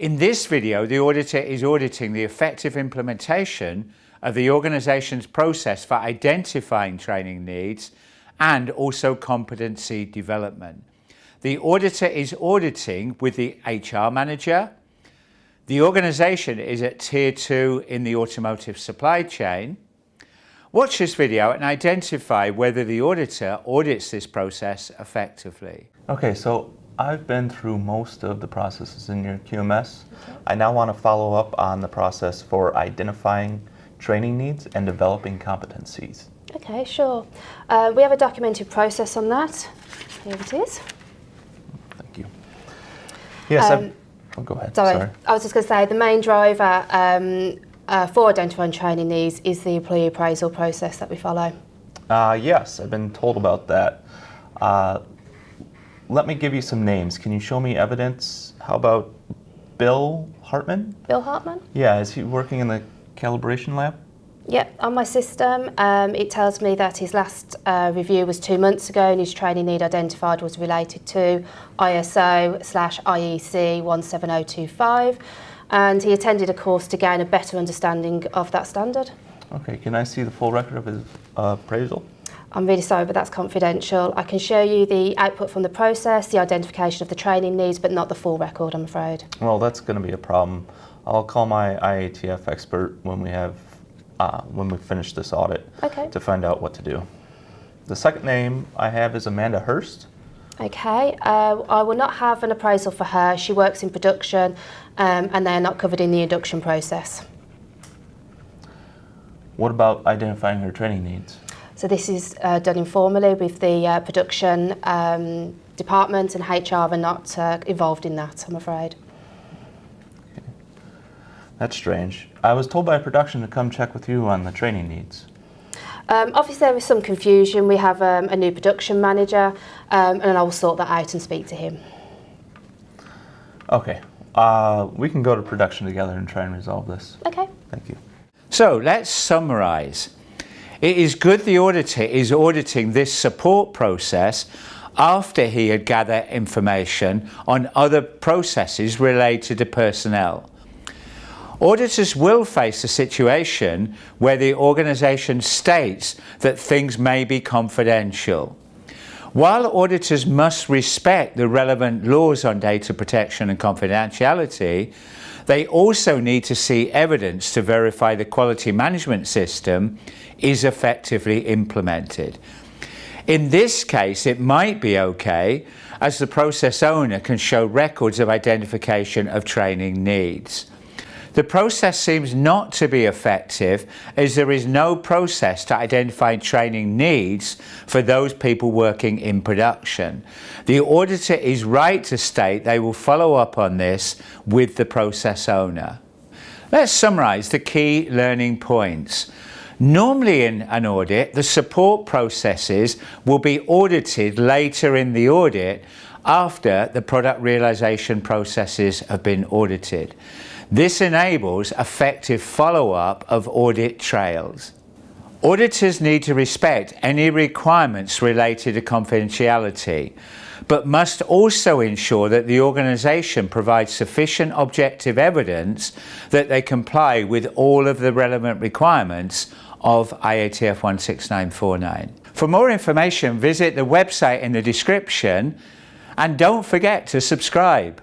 In this video, the auditor is auditing the effective implementation of the organization's process for identifying training needs and also competency development. The auditor is auditing with the HR manager. The organization is at Tier 2 in the automotive supply chain. Watch this video and identify whether the auditor audits this process effectively. Okay, so I've been through most of the processes in your QMS. I now want to follow up on the process for identifying training needs and developing competencies. Okay, sure. We have a documented process on that. Here it is. Thank you. Yes, go ahead. Sorry. I was just going to say the main driver for identifying training needs is the employee appraisal process that we follow. Yes, I've been told about that. Let me give you some names. Can you show me evidence? How about Bill Hartman? Bill Hartman? Yeah, is he working in the calibration lab? Yep, on my system it tells me that his last review was 2 months ago and his training need identified was related to ISO/IEC 17025 and he attended a course to gain a better understanding of that standard. Okay, can I see the full record of his appraisal? I'm really sorry, but that's confidential. I can show you the output from the process, the identification of the training needs, but not the full record, I'm afraid. Well, that's going to be a problem. I'll call my IATF expert when we finish this audit to find out what to do. The second name I have is Amanda Hurst. Okay, I will not have an appraisal for her. She works in production and they're not covered in the induction process. What about identifying her training needs? So this is done informally with the production department, and HR are not involved in that, I'm afraid. Okay. That's strange. I was told by production to come check with you on the training needs. Obviously there was some confusion. We have a new production manager and I will sort that out and speak to him. Okay, we can go to production together and try and resolve this. Okay. Thank you. So let's summarize. It is good the auditor is auditing this support process after he had gathered information on other processes related to personnel. Auditors will face a situation where the organisation states that things may be confidential. While auditors must respect the relevant laws on data protection and confidentiality, they also need to see evidence to verify the quality management system is effectively implemented. In this case, it might be okay, as the process owner can show records of identification of training needs. The process seems not to be effective as there is no process to identify training needs for those people working in production. The auditor is right to state they will follow up on this with the process owner. Let's summarize the key learning points. Normally in an audit, the support processes will be audited later in the audit after the product realization processes have been audited. This enables effective follow-up of audit trails. Auditors need to respect any requirements related to confidentiality, but must also ensure that the organisation provides sufficient objective evidence that they comply with all of the relevant requirements of IATF 16949. For more information, visit the website in the description and don't forget to subscribe.